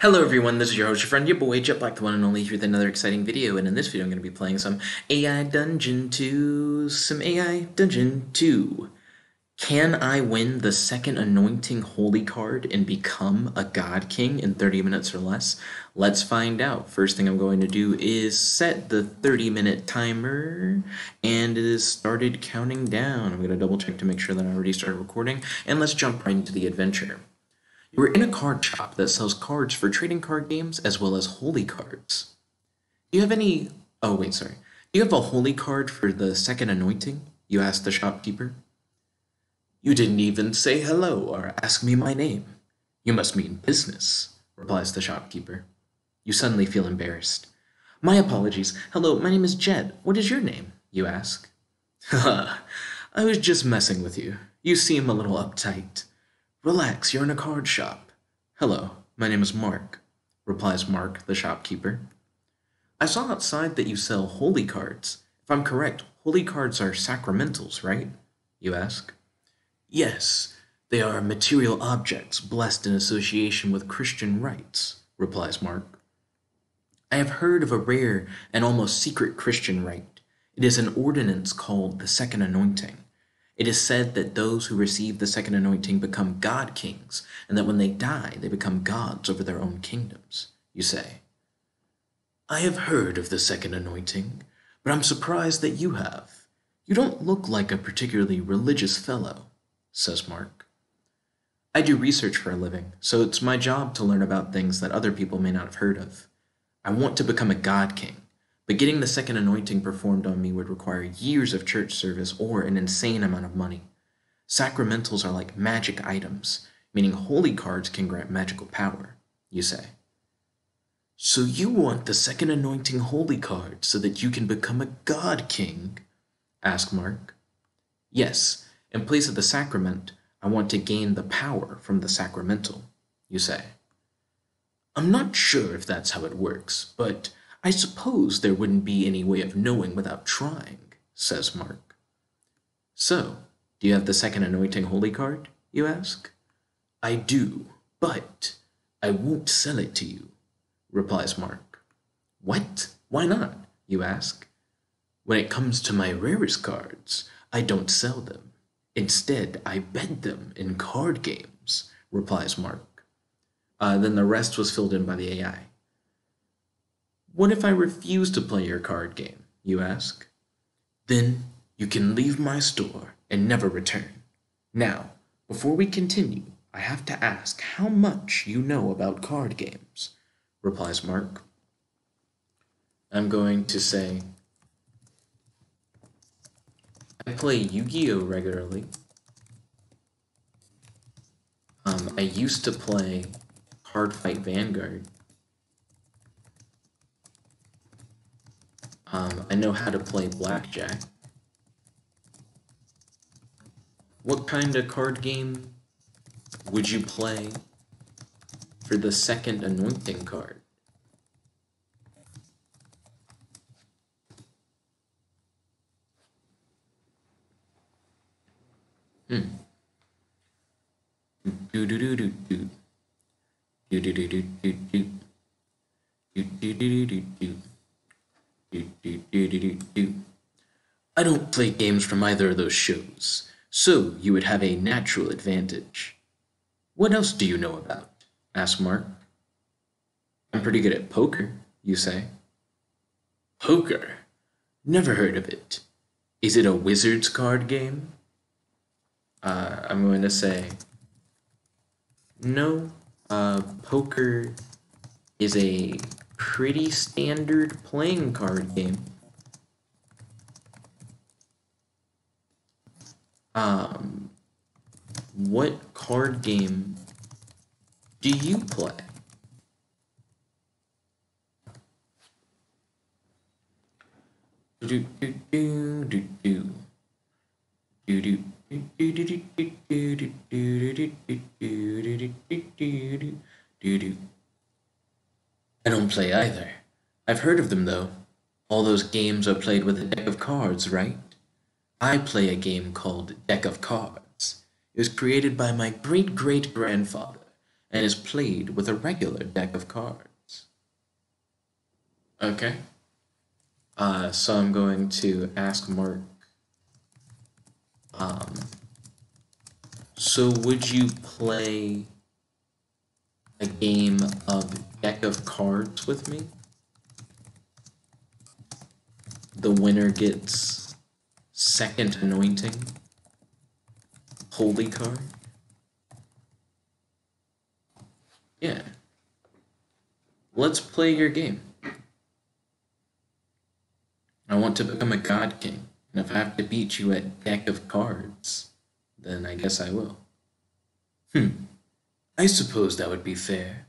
Hello everyone, this is your host, your friend, your boy, Jet Black, the one and only, here with another exciting video, and in this video I'm going to be playing some AI Dungeon 2, Can I win the second anointing holy card and become a god king in 30 minutes or less? Let's find out. First thing I'm going to do is set the 30-minute timer, and it is started counting down. I'm going to double check to make sure that I already started recording, and let's jump right into the adventure. You are in a card shop that sells cards for trading card games as well as holy cards. Do you have any... Oh, wait, sorry. Do you have a holy card for the second anointing? You asked the shopkeeper. You didn't even say hello or ask me my name. You must mean business, replies the shopkeeper. You suddenly feel embarrassed. My apologies. Hello, my name is Jed. What is your name? You ask. Haha, I was just messing with you. You seem a little uptight. Relax, you're in a card shop. Hello, my name is Mark, replies Mark, the shopkeeper. I saw outside that you sell holy cards. If I'm correct, holy cards are sacramentals, right? You ask. Yes, they are material objects blessed in association with Christian rites, replies Mark. I have heard of a rare and almost secret Christian rite. It is an ordinance called the second anointing. It is said that those who receive the second anointing become god kings, and that when they die, they become gods over their own kingdoms, you say. I have heard of the second anointing, but I'm surprised that you have. You don't look like a particularly religious fellow, says Mark. I do research for a living, so it's my job to learn about things that other people may not have heard of. I want to become a god king. But getting the second anointing performed on me would require years of church service or an insane amount of money. Sacramentals are like magic items, meaning holy cards can grant magical power, you say. So you want the second anointing holy card so that you can become a god king? Asked Mark. Yes, in place of the sacrament, I want to gain the power from the sacramental, you say. I'm not sure if that's how it works, but I suppose there wouldn't be any way of knowing without trying, says Mark. So, do you have the second anointing holy card, you ask? I do, but I won't sell it to you, replies Mark. What? Why not? You ask. When it comes to my rarest cards, I don't sell them. Instead, I bet them in card games, replies Mark. Then the rest was filled in by the AI. What if I refuse to play your card game, you ask? Then you can leave my store and never return. Now, before we continue, I have to ask how much you know about card games, replies Mark. I'm going to say, I play Yu-Gi-Oh! Regularly. I used to play Card Fight Vanguard. I know how to play blackjack. What kind of card game would you play for the second anointing card? Do do do do do do do do do do do do do do do do. I don't play games from either of those shows, so you would have a natural advantage. What else do you know about? Asked Mark. I'm pretty good at poker, you say. Poker? Never heard of it. Is it a wizard's card game? I'm going to say, no, poker is a pretty standard playing card game. What card game do you play? Do do do do do do do. I don't play either. I've heard of them, though. All those games are played with a deck of cards, right? I play a game called Deck of Cards. It was created by my great-great-grandfather, and is played with a regular deck of cards. Okay. So I'm going to ask Mark, so would you play a game of deck of cards with me? The winner gets second anointing holy card. Yeah. Let's play your game. I want to become a god king, and if I have to beat you at deck of cards, then I guess I will. I suppose that would be fair.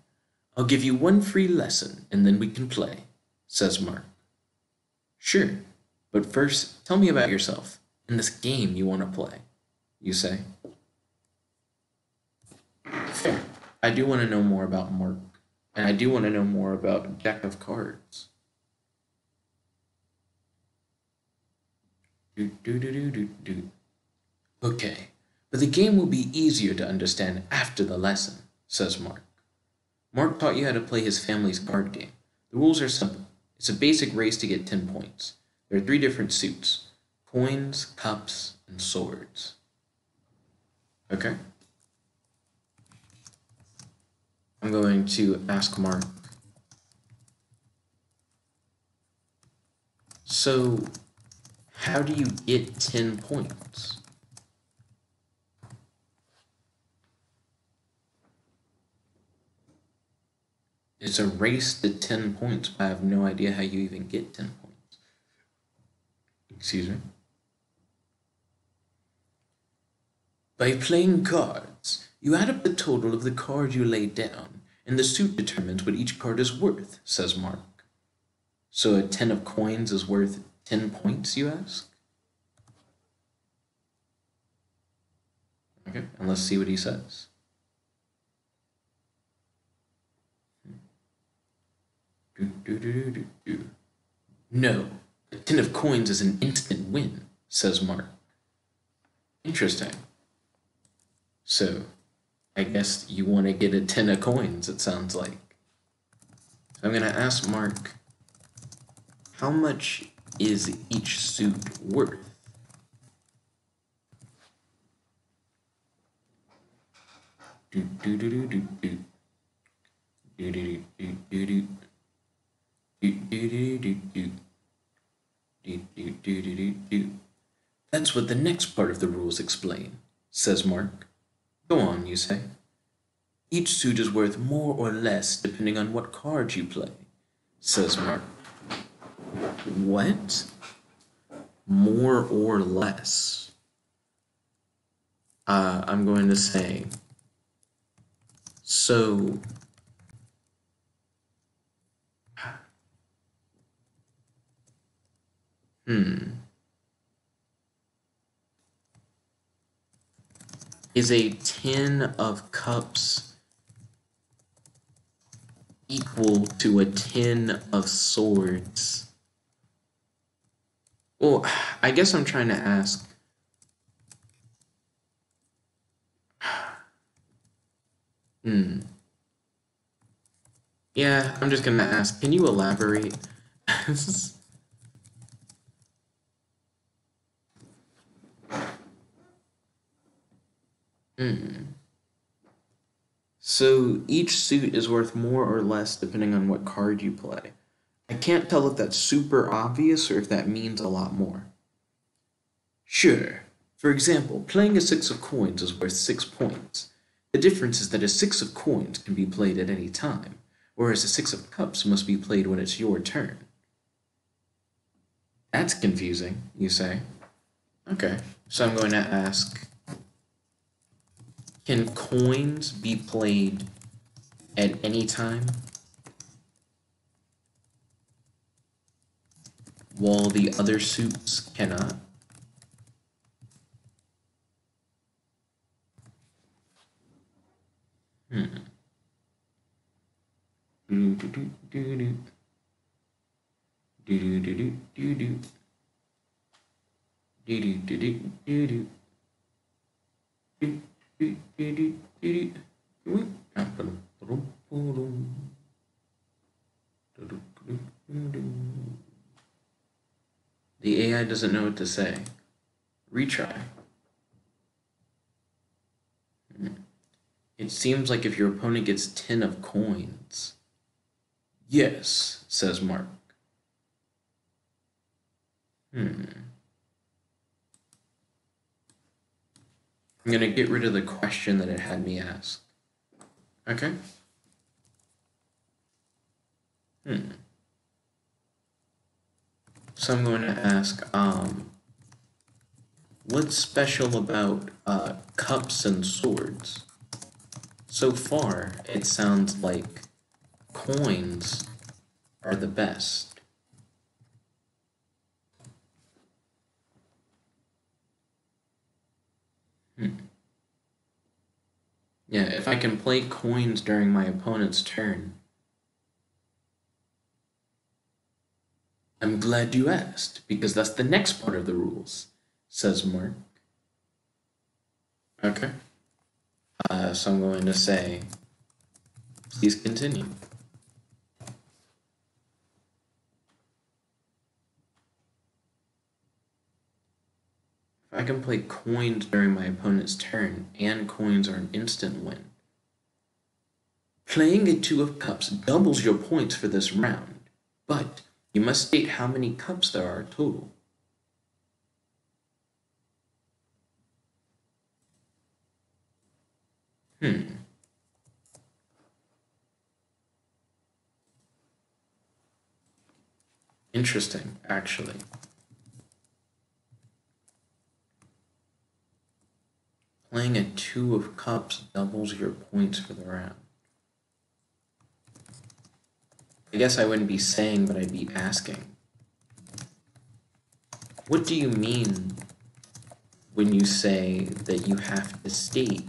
I'll give you one free lesson, and then we can play, says Mark. Sure, but first, tell me about yourself and this game you want to play, you say. Fair. I do want to know more about Mark, and I do want to know more about deck of cards. Okay, but the game will be easier to understand after the lesson, says Mark. Mark taught you how to play his family's card game. The rules are simple. It's a basic race to get 10 points. There are 3 different suits: coins, cups, and swords. Okay? I'm going to ask Mark. So, how do you get 10 points? It's a race to 10 points, but I have no idea how you even get 10 points. Excuse me? By playing cards, you add up the total of the cards you lay down, and the suit determines what each card is worth, says Mark. So a 10 of coins is worth 10 points, you ask? Okay, and let's see what he says. No, a 10 of coins is an instant win, says Mark. Interesting. So, I guess you want to get a 10 of coins, it sounds like. So I'm going to ask Mark, how much is each suit worth? That's what the next part of the rules explain, says Mark. Go on, you say. Each suit is worth more or less depending on what card you play, says Mark. What? More or less? I'm going to say, so is a 10 of cups equal to a 10 of swords? Well, I guess I'm trying to ask, yeah, I'm just gonna ask, can you elaborate? So each suit is worth more or less depending on what card you play. I can't tell if that's super obvious or if that means a lot more. Sure. For example, playing a 6 of coins is worth 6 points. The difference is that a 6 of coins can be played at any time, whereas a 6 of cups must be played when it's your turn. That's confusing, you say. Okay, so I'm going to ask, can coins be played at any time while the other suits cannot? The AI doesn't know what to say. Retry. It seems like if your opponent gets 10 of coins. Yes, says Mark. I'm going to get rid of the question that it had me ask. Okay. So I'm going to ask, what's special about cups and swords? So far, it sounds like coins are the best. Yeah, if I can play coins during my opponent's turn. I'm glad you asked, because that's the next part of the rules, says Mark. Okay. So I'm going to say, please continue. If I can play coins during my opponent's turn, and coins are an instant win. Playing a 2 of cups doubles your points for this round, but you must state how many cups there are total. Interesting, actually. Playing a 2 of cups doubles your points for the round. I guess I wouldn't be saying, but I'd be asking. What do you mean when you say that you have to state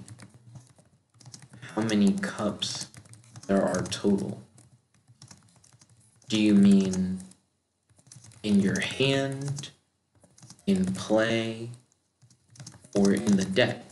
how many cups there are total? Do you mean in your hand, in play, or in the deck?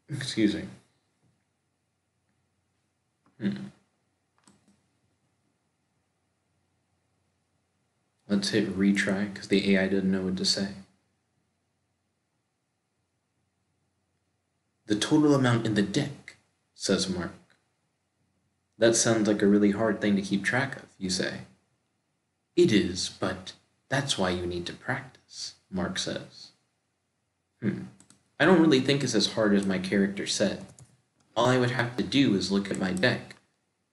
Excuse me. Let's hit retry because the AI didn't know what to say. The total amount in the deck, says Mark. That sounds like a really hard thing to keep track of, you say. It is, but that's why you need to practice, Mark says. I don't really think it's as hard as my character said. All I would have to do is look at my deck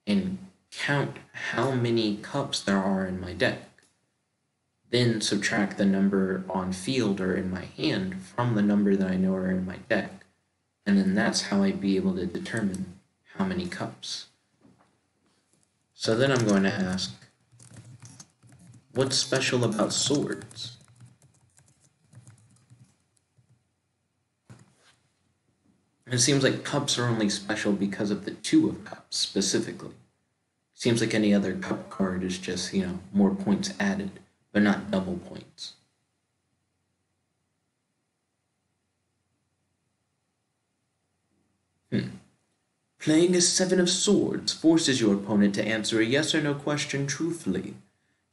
and count how many cups there are in my deck. Then subtract the number on field or in my hand from the number that I know are in my deck. And then that's how I'd be able to determine how many cups. So then I'm going to ask, what's special about swords? It seems like cups are only special because of the 2 of cups, specifically. Seems like any other cup card is just, more points added, but not double points. Playing a 7 of swords forces your opponent to answer a yes or no question truthfully.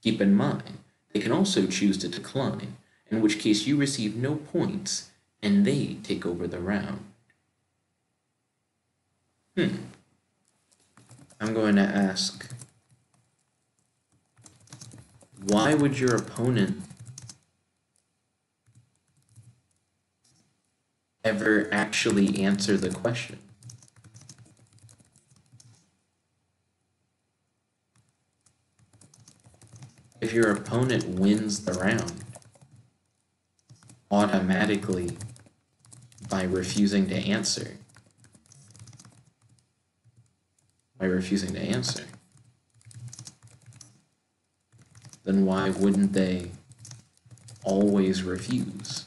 Keep in mind, they can also choose to decline, in which case you receive no points, and they take over the round. I'm going to ask, why would your opponent ever actually answer the question? If your opponent wins the round automatically by refusing to answer, then why wouldn't they always refuse.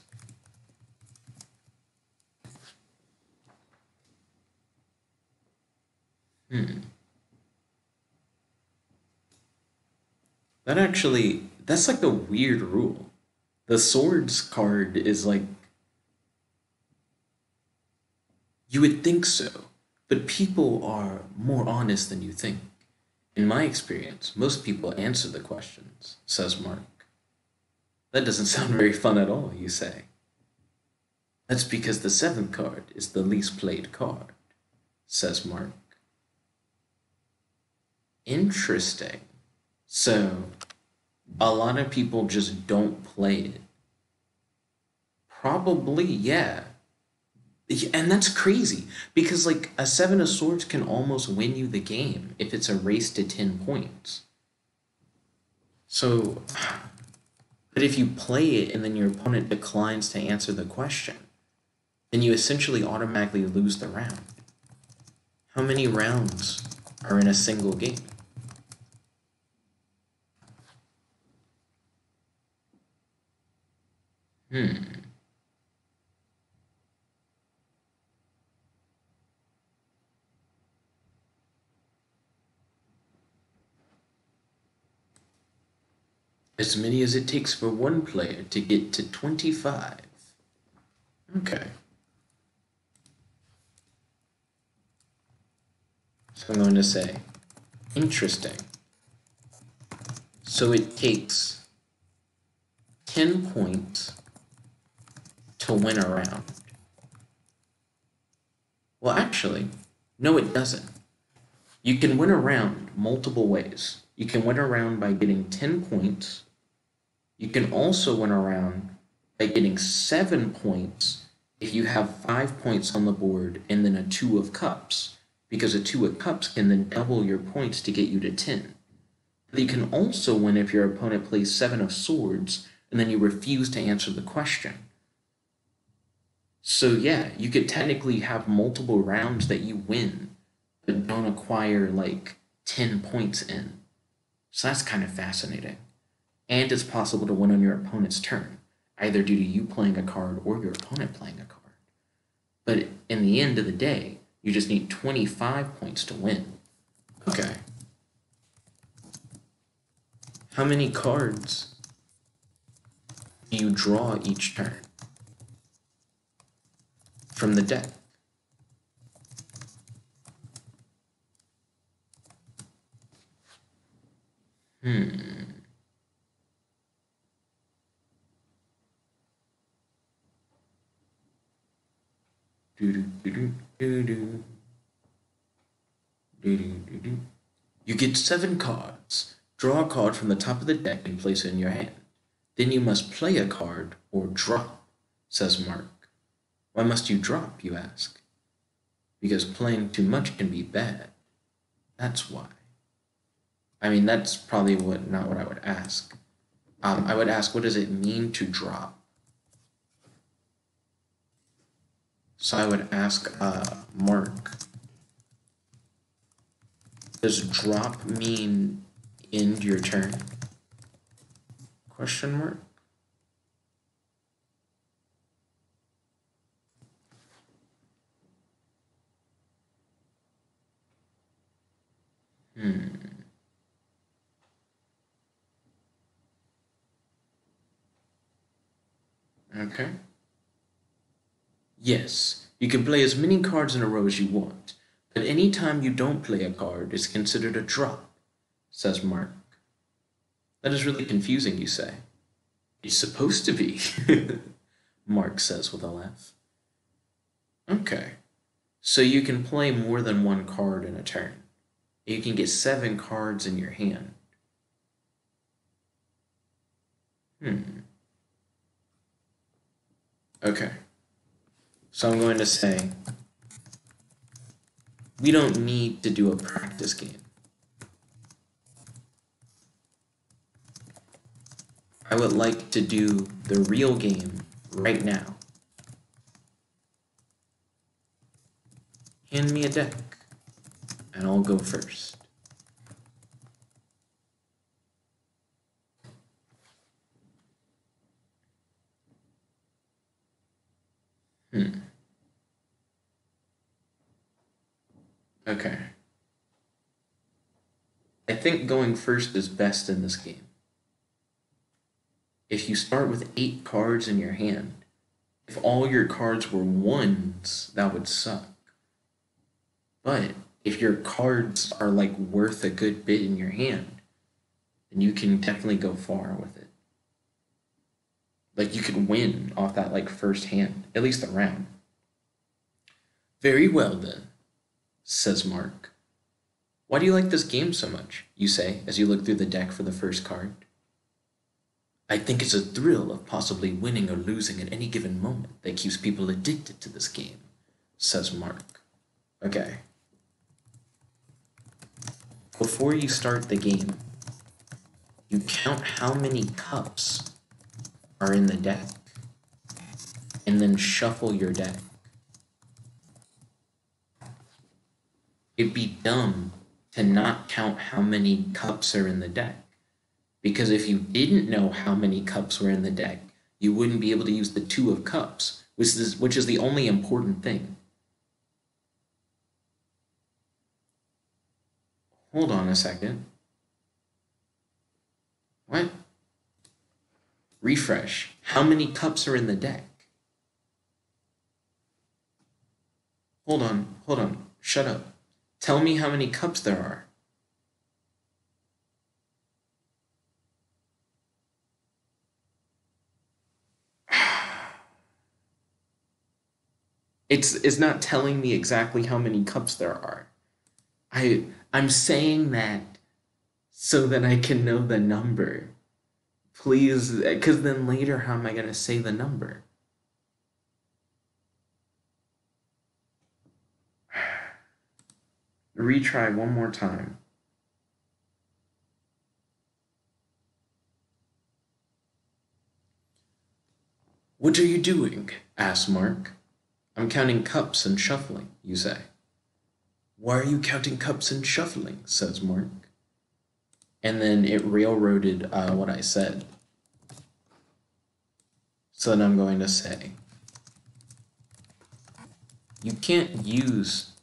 That's like a weird rule. The swords card is like, you would think so, but people are more honest than you think. In my experience, most people answer the questions, says Mark. That doesn't sound very fun at all, you say. That's because the seventh card is the least played card, says Mark. Interesting. So, a lot of people just don't play it. Probably, yeah. And that's crazy because, like, a seven of swords can almost win you the game if it's a race to 10 points. So, but if you play it and then your opponent declines to answer the question, then you essentially automatically lose the round. How many rounds are in a single game? As many as it takes for one player to get to 25. Okay. So I'm going to say, interesting. So it takes 10 points to win a round. Well, actually, no, it doesn't. You can win a round multiple ways. You can win a round by getting 10 points. You can also win a round by getting 7 points if you have 5 points on the board and then a 2 of cups, because a 2 of cups can then double your points to get you to 10. But you can also win if your opponent plays 7 of swords and then you refuse to answer the question. So yeah, you could technically have multiple rounds that you win, but don't acquire like 10 points in. So that's kind of fascinating. And it's possible to win on your opponent's turn, either due to you playing a card or your opponent playing a card. But in the end of the day, you just need 25 points to win. Okay. How many cards do you draw each turn from the deck? You get 7 cards. Draw a card from the top of the deck and place it in your hand. Then you must play a card or drop, says Mark. Why must you drop, you ask? Because playing too much can be bad. That's why. I mean, that's probably not what I would ask. I would ask, what does it mean to drop? So I would ask Mark, does drop mean end your turn? Question mark? Okay. Yes, you can play as many cards in a row as you want, but any time you don't play a card is considered a drop, says Mark. That is really confusing, you say. It's supposed to be, Mark says with a laugh. Okay, so you can play more than one card in a turn. You can get 7 cards in your hand. Okay. So I'm going to say, we don't need to do a practice game. I would like to do the real game right now. Hand me a deck, and I'll go first. Okay. I think going first is best in this game. If you start with 8 cards in your hand, if all your cards were ones, that would suck. But if your cards are like worth a good bit in your hand, then you can definitely go far with it. Like you could win off that like first hand, at least a round. Very well then, says Mark. Why do you like this game so much? You say as you look through the deck for the first card. I think it's a thrill of possibly winning or losing at any given moment that keeps people addicted to this game, says Mark. Okay. Before you start the game, you count how many cups are in the deck, and then shuffle your deck. It'd be dumb to not count how many cups are in the deck. Because if you didn't know how many cups were in the deck, you wouldn't be able to use the 2 of cups, which is the only important thing. Hold on a second. What? Refresh. How many cups are in the deck? Hold on. Shut up. Tell me how many cups there are. It's not telling me exactly how many cups there are. I'm saying that so that I can know the number. Please, because then later how am I going to say the number? Retry one more time. What are you doing? Asks Mark. I'm counting cups and shuffling, you say. Why are you counting cups and shuffling? Says Mark. And then it railroaded what I said. So then I'm going to say, you can't use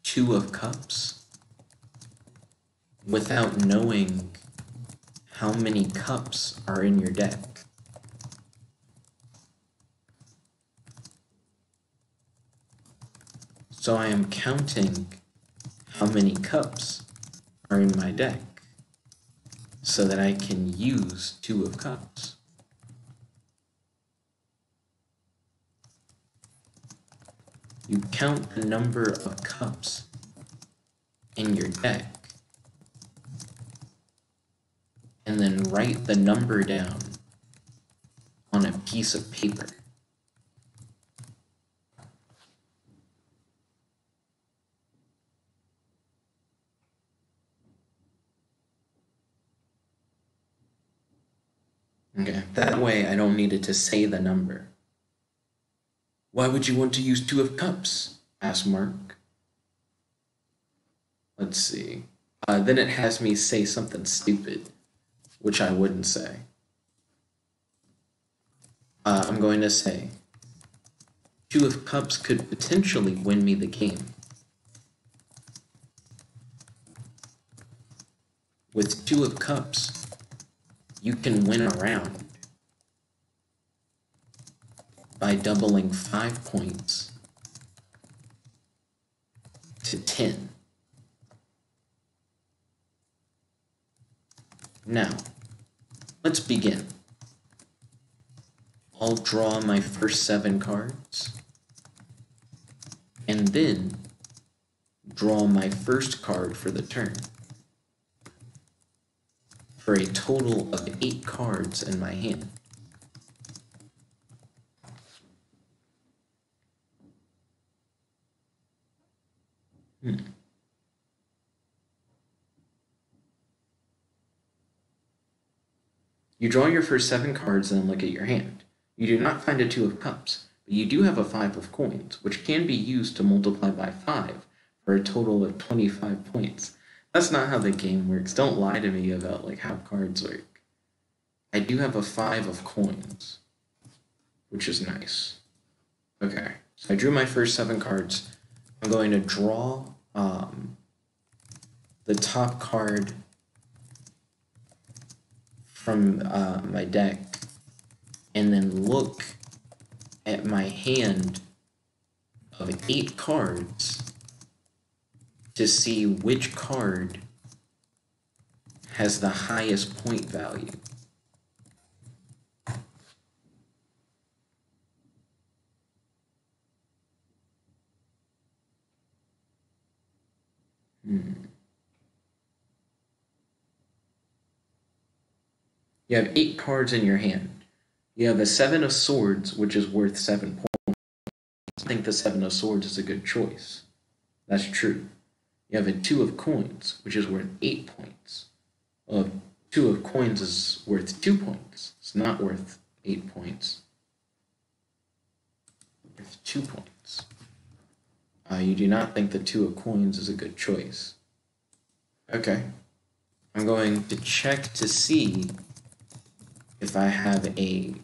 2 of cups without knowing how many cups are in your deck. So I am counting how many cups are in my deck so that I can use 2 of cups. You count the number of cups in your deck and then write the number down on a piece of paper. Okay, that way I don't need it to say the number. Why would you want to use 2 of cups? Asked Mark. Let's see. Then it has me say something stupid, which I wouldn't say. I'm going to say, 2 of cups could potentially win me the game. With 2 of cups, you can win a round by doubling 5 points to 10. Now, let's begin. I'll draw my first 7 cards, and then draw my first card for the turn, for a total of 8 cards in my hand. You draw your first 7 cards and then look at your hand. You do not find a 2 of cups, but you do have a 5 of coins, which can be used to multiply by 5 for a total of 25 points. That's not how the game works. Don't lie to me about like how cards work. I do have a 5 of coins, which is nice. Okay, So I drew my first 7 cards. I'm going to draw the top card from my deck and then look at my hand of 8 cards to see which card has the highest point value. You have 8 cards in your hand. You have a 7 of swords, which is worth 7 points. I think the 7 of swords is a good choice. That's true. You have a 2 of coins, which is worth 8 points. Well, 2 of coins is worth 2 points. It's not worth 8 points. Worth 2 points. You do not think the 2 of coins is a good choice. Okay. I'm going to check to see if I have a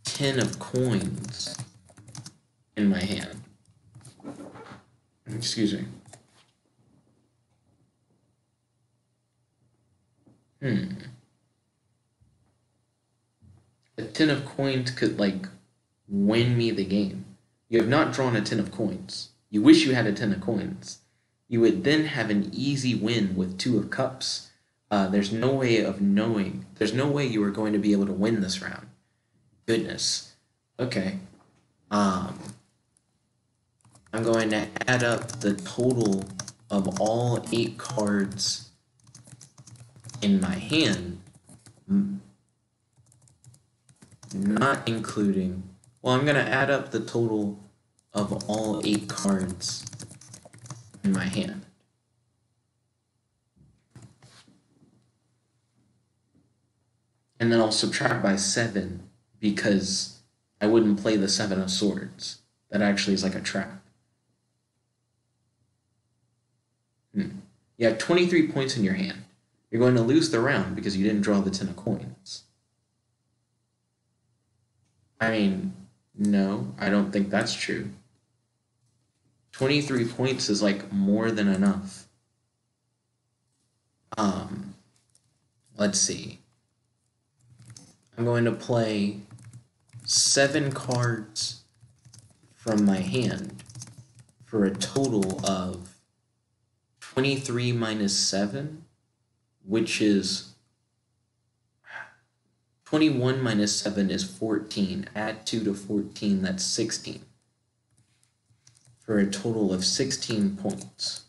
10 of coins in my hand. Excuse me. A 10 of coins could, win me the game. You have not drawn a 10 of coins. You wish you had a 10 of coins. You would then have an easy win with 2 of cups. There's no way of knowing. There's no way you are going to be able to win this round. Goodness. Okay. I'm going to add up the total of all 8 cards in my hand, not including, well, I'm going to add up the total of all 8 cards in my hand. And then I'll subtract by 7 because I wouldn't play the 7 of swords. That actually is like a trap. You have 23 points in your hand. You're going to lose the round because you didn't draw the 10 of coins. I mean, no, I don't think that's true. 23 points is more than enough. Let's see. I'm going to play 7 cards from my hand for a total of 23 minus 7, which is 21 minus 7 is 14. Add 2 to 14, that's 16. For a total of 16 points.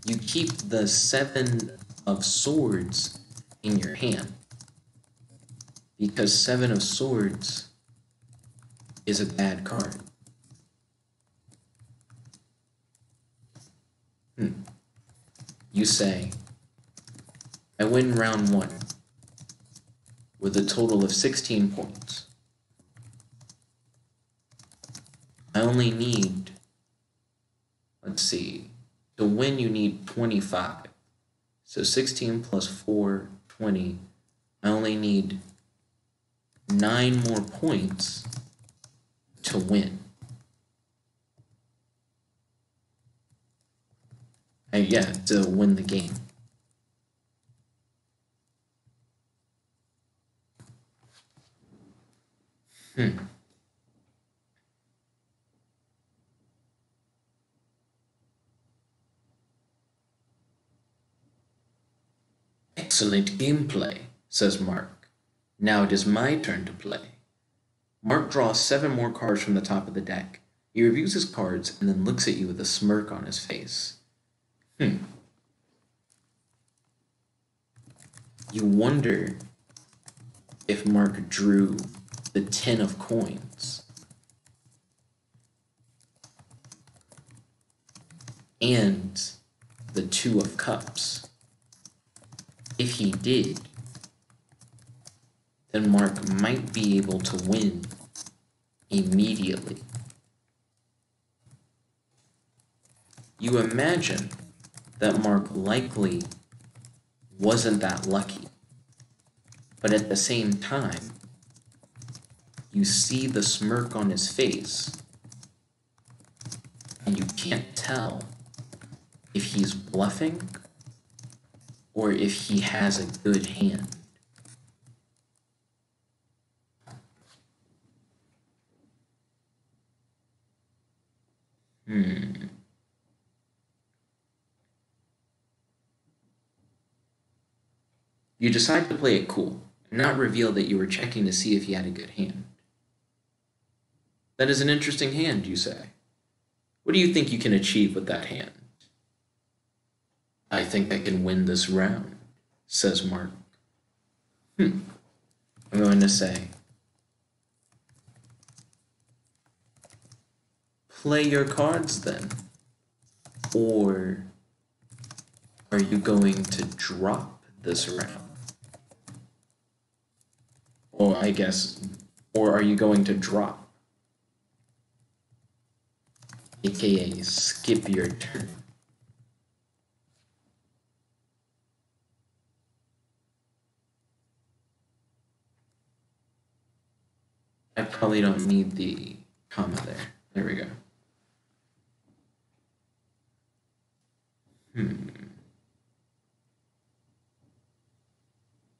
You keep the 7 of swords in your hand because 7 of swords is a bad card. You say, I win round 1 with a total of 16 points. I only need, let's see, to win you need 25. So 16 plus 4, 20. I only need 9 more points to win. To win the game. Excellent gameplay, says Mark. Now it is my turn to play. Mark draws 7 more cards from the top of the deck. He reviews his cards and then looks at you with a smirk on his face. You wonder if Mark drew the 10 of coins and the 2 of cups. If he did, then Mark might be able to win immediately. You imagine that Mark likely wasn't that lucky, but at the same time, you see the smirk on his face, and you can't tell if he's bluffing or if he has a good hand. You decide to play it cool and not reveal that you were checking to see if he had a good hand. That is an interesting hand, you say. What do you think you can achieve with that hand? I think I can win this round, says Mark. I'm going to say, play your cards then. Or are you going to drop this round? Or or are you going to drop? AKA skip your turn. I probably don't need the comma there. There we go.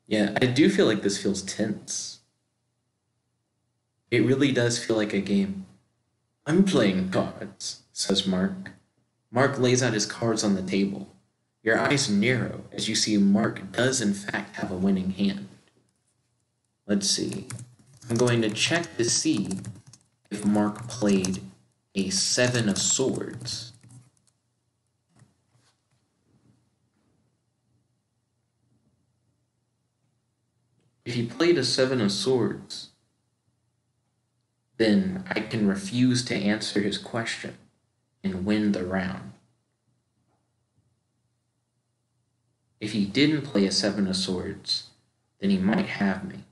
Yeah, I do feel like this feels tense. It really does feel like a game. I'm playing cards, says Mark. Mark lays out his cards on the table. Your eyes narrow as you see Mark does in fact have a winning hand. Let's see. I'm going to check to see if Mark played a 7 of swords. If he played a 7 of swords, then I can refuse to answer his question and win the round. If he didn't play a 7 of swords, then he might have me.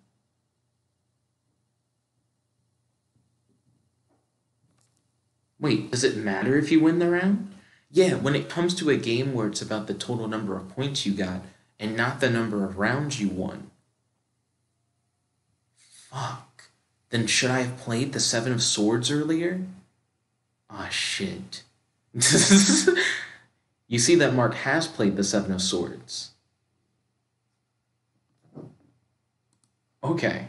Wait, does it matter if you win the round? Yeah, when it comes to a game where it's about the total number of points you got and not the number of rounds you won. Fuck. Then should I have played the 7 of swords earlier? Ah, shit. You see that Mark has played the 7 of swords. Okay.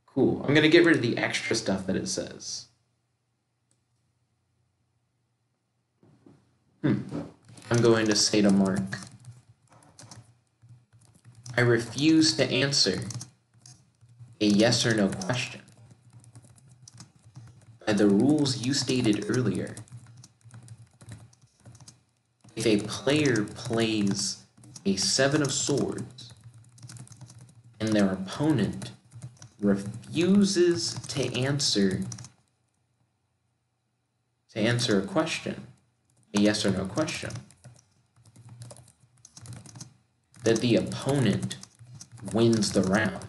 Cool. I'm going to get rid of the extra stuff that it says. I'm going to say to Mark, I refuse to answer a yes or no question. By the rules you stated earlier, if a player plays a 7 of swords and their opponent refuses to answer a question, a yes or no question, that the opponent wins the round.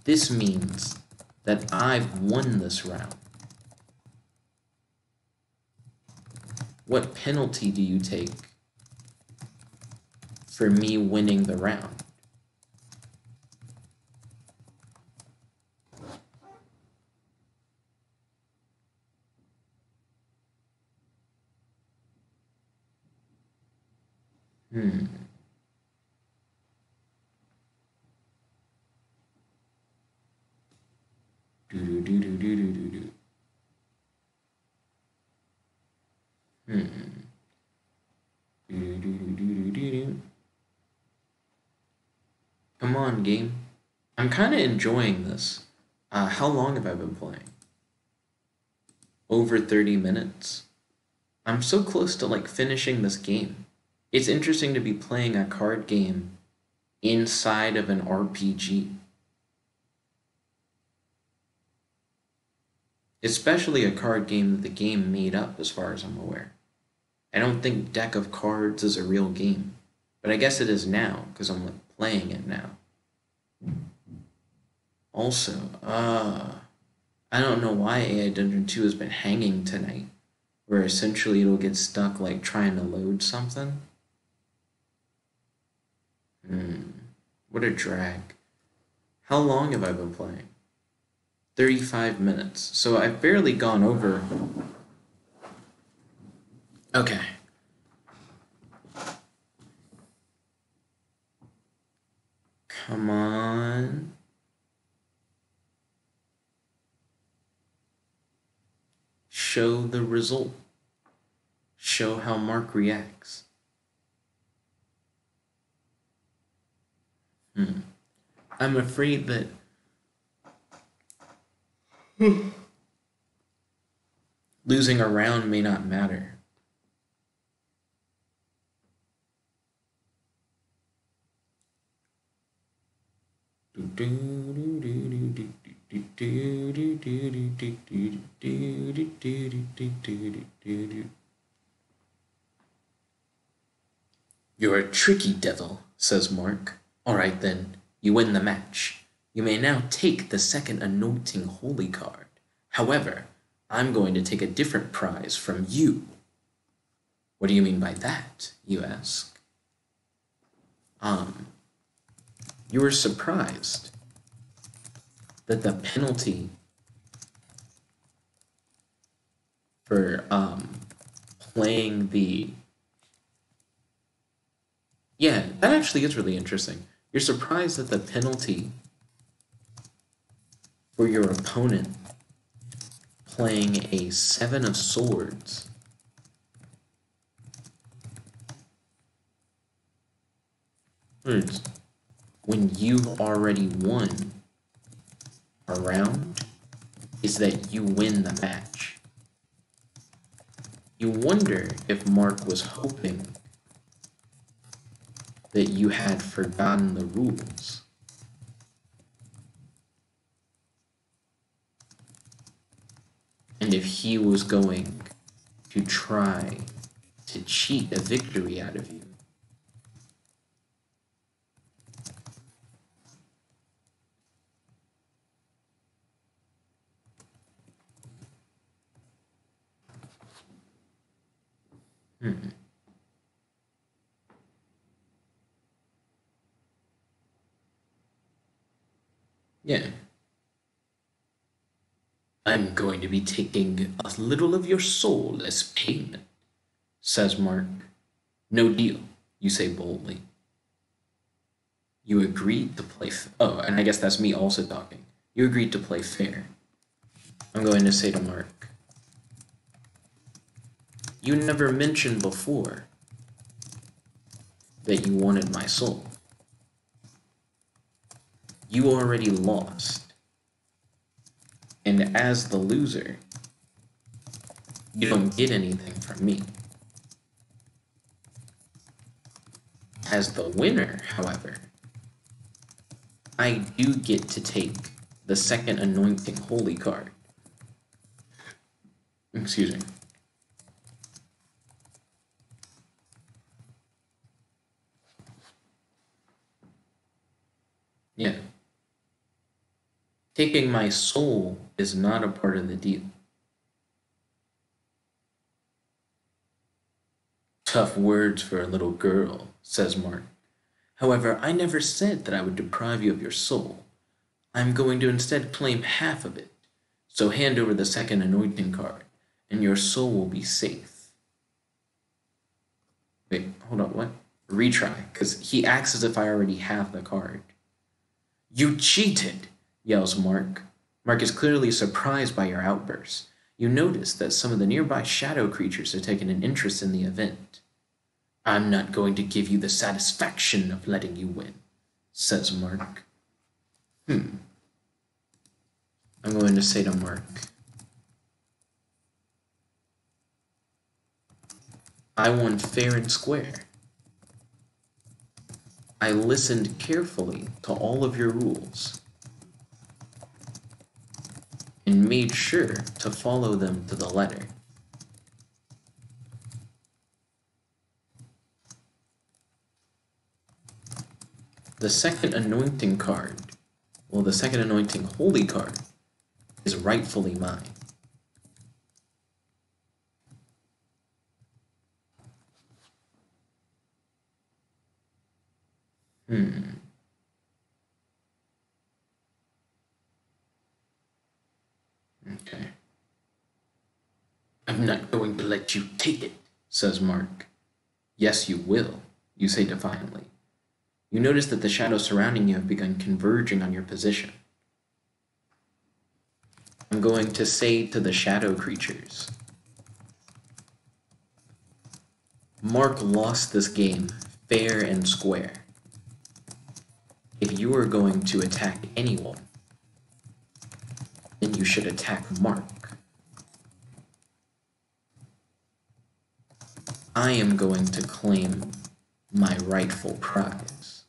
This means that I've won this round. What penalty do you take for me winning the round? Come on, game. I'm kind of enjoying this. How long have I been playing? Over 30 minutes. I'm so close to like finishing this game. It's interesting to be playing a card game inside of an RPG. Especially a card game that the game made up, as far as I'm aware. I don't think Deck of Cards is a real game, but I guess it is now, because I'm like playing it now. Also, I don't know why AI Dungeon 2 has been hanging tonight, where essentially it'll get stuck like trying to load something. What a drag. How long have I been playing? 35 minutes. So I've barely gone over. Okay. Come on. Show the result. Show how Mark reacts. I'm afraid that losing a round may not matter. You're a tricky devil, says Mark. All right then, you win the match. You may now take the second anointing holy card. However, I'm going to take a different prize from you. What do you mean by that, you ask? You were surprised that the penalty for playing the... Yeah, that actually is really interesting. You're surprised that the penalty for your opponent playing a Seven of Swords when you've already won a round is that you win the match. You wonder if Mark was hoping that you had forgotten the rules. And if he was going to try to cheat a victory out of you. Yeah. I'm going to be taking a little of your soul as payment, says Mark. No deal, you say boldly. You agreed to play... Oh, and I guess that's me also talking. You agreed to play fair. I'm going to say to Mark, you never mentioned before that you wanted my soul. You already lost. And as the loser, you don't get anything from me. As the winner, however, I do get to take the second anointing holy card. Excuse me. Yeah. Taking my soul is not a part of the deal. Tough words for a little girl, says Mark. However, I never said that I would deprive you of your soul. I'm going to instead claim half of it. So hand over the second anointing card, and your soul will be safe. Wait, hold on, what? Retry, because he acts as if I already have the card. You cheated, yells Mark. Mark is clearly surprised by your outburst. You notice that some of the nearby shadow creatures are taking an interest in the event. I'm not going to give you the satisfaction of letting you win, says Mark. I'm going to say to Mark, I won fair and square. I listened carefully to all of your rules and made sure to follow them to the letter. The second anointing card, well, the second anointing holy card, is rightfully mine. Okay. I'm not going to let you take it, says Mark. Yes, you will, you say defiantly. You notice that the shadows surrounding you have begun converging on your position. I'm going to say to the shadow creatures, Mark lost this game fair and square. If you are going to attack anyone, then you should attack Mark. I am going to claim my rightful prize.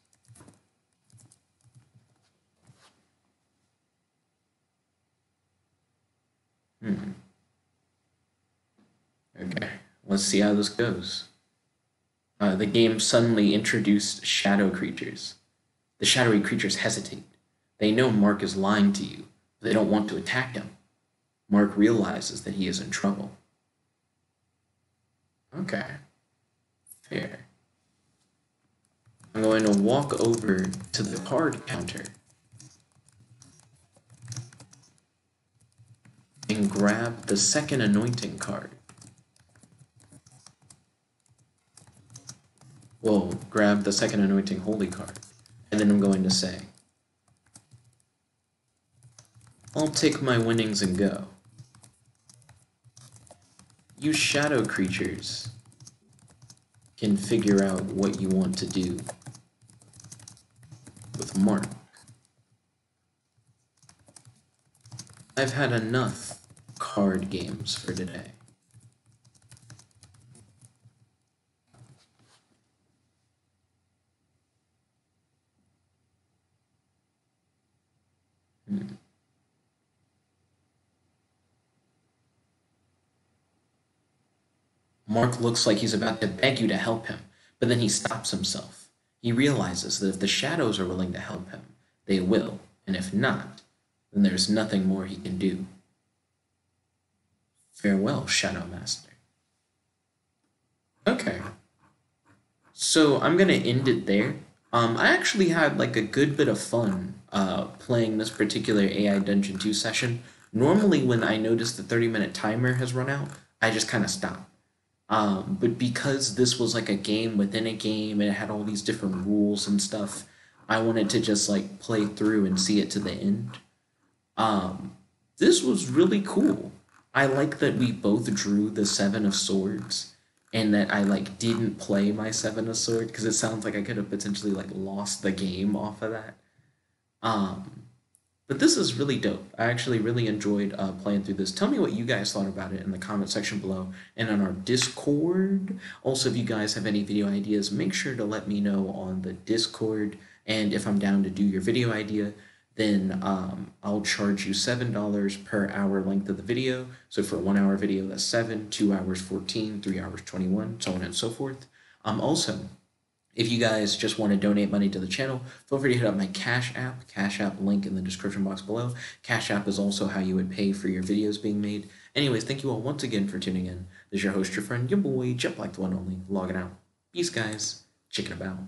Okay, let's see how this goes. The game suddenly introduced shadow creatures. The shadowy creatures hesitate. They know Mark is lying to you, but they don't want to attack him. Mark realizes that he is in trouble. Okay, fair. I'm going to walk over to the card counter and grab the second anointing card. Well, grab the second anointing holy card. And then I'm going to say, I'll take my winnings and go. You shadow creatures can figure out what you want to do with Mark. I've had enough card games for today. Mark looks like he's about to beg you to help him, but then he stops himself. He realizes that if the shadows are willing to help him, they will, and if not, then there's nothing more he can do. Farewell, Shadow Master. Okay. So I'm going to end it there. I actually had like a good bit of fun playing this particular AI Dungeon 2 session. Normally when I notice the 30-minute timer has run out, I just kind of stop. But because this was like a game within a game and it had all these different rules and stuff, I wanted to just like play through and see it to the end. This was really cool. I like that we both drew the Seven of Swords and that I like didn't play my Seven of Swords because it sounds like I could have potentially like lost the game off of that. But this is really dope. I actually really enjoyed playing through this. Tell me what you guys thought about it in the comment section below and on our Discord. Also, if you guys have any video ideas, make sure to let me know on the Discord. And if I'm down to do your video idea, then I'll charge you $7 per hour length of the video. So for a 1 hour video, that's 7, 2 hours 14, 3 hours 21, so on and so forth. Also, if you guys just want to donate money to the channel, feel free to hit up my Cash App link in the description box below. Cash App is also how you would pay for your videos being made. Anyways, thank you all once again for tuning in. This is your host, your friend, your boy, Jet Black the One Only, logging out. Peace, guys. Chicken about.